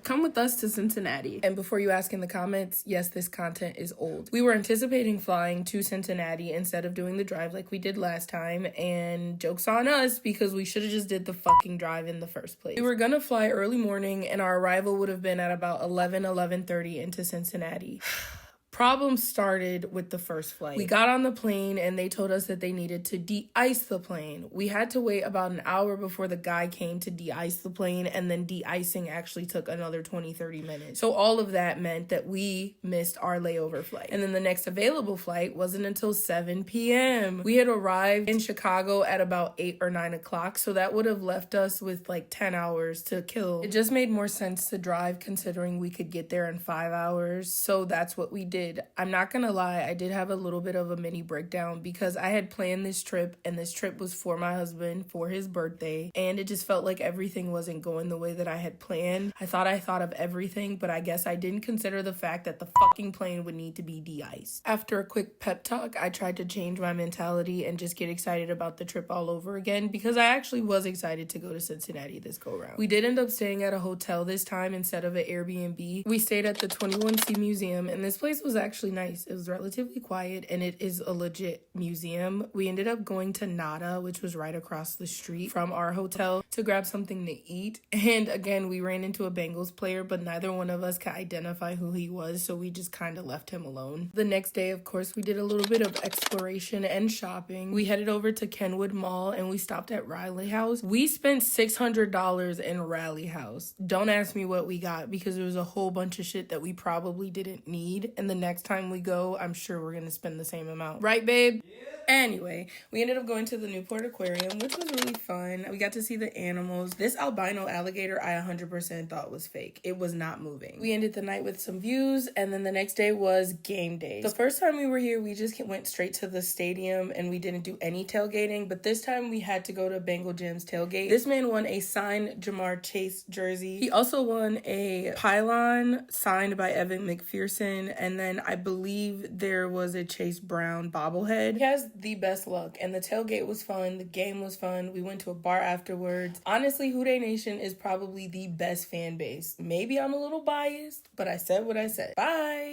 come with us to Cincinnati. And before you ask in the comments, yes, this content is old. We were anticipating flying to Cincinnati instead of doing the drive like we did last time, and joke's on us because we should have just did the fucking drive in the first place. We were gonna fly early morning and our arrival would have been at about 11:30 into Cincinnati. Problems started with the first flight. We got on the plane and they told us that they needed to de-ice the plane. We had to wait about an hour before the guy came to de-ice the plane, and then de-icing actually took another 20-30 minutes. So all of that meant that we missed our layover flight. And then the next available flight wasn't until 7 p.m. We had arrived in Chicago at about 8 or 9 o'clock, so that would have left us with like 10 hours to kill. It just made more sense to drive considering we could get there in 5 hours, so that's what we did. I'm not gonna lie, I did have a little bit of a mini breakdown because I had planned this trip, and this trip was for my husband for his birthday, and it just felt like everything wasn't going the way that I had planned. I thought of everything, but I guess I didn't consider the fact that the fucking plane would need to be de-iced. After a quick pep talk, I tried to change my mentality and just get excited about the trip all over again because I actually was excited to go to Cincinnati this go round. We did end up staying at a hotel this time instead of an Airbnb. We stayed at the 21C Museum, and this place was actually nice. It was relatively quiet, and it is a legit museum. We ended up going to Nada, which was right across the street from our hotel, to grab something to eat. And again, we ran into a Bengals player, but neither one of us could identify who he was, so we just kind of left him alone. The next day, of course, we did a little bit of exploration and shopping. We headed over to Kenwood Mall, and we stopped at Riley House. We spent $600 in Riley House. Don't ask me what we got because there was a whole bunch of shit that we probably didn't need, and the next time we go, I'm sure we're gonna spend the same amount. Right, babe? Yeah. Anyway, we ended up going to the Newport Aquarium, which was really fun. We got to see the animals. This albino alligator I 100% thought was fake. It was not moving. We ended the night with some views, and then the next day was game day. The first time we were here, we just went straight to the stadium and we didn't do any tailgating, but this time we had to go to Bengal Jim's tailgate. This man won a signed Jamar Chase jersey. He also won a pylon signed by Evan McPherson, and then I believe there was a Chase Brown bobblehead. He has the best luck, and the tailgate was fun. The game was fun. We went to a bar afterwards. Honestly, Houday Nation is probably the best fan base. Maybe I'm a little biased, but I said what I said. Bye.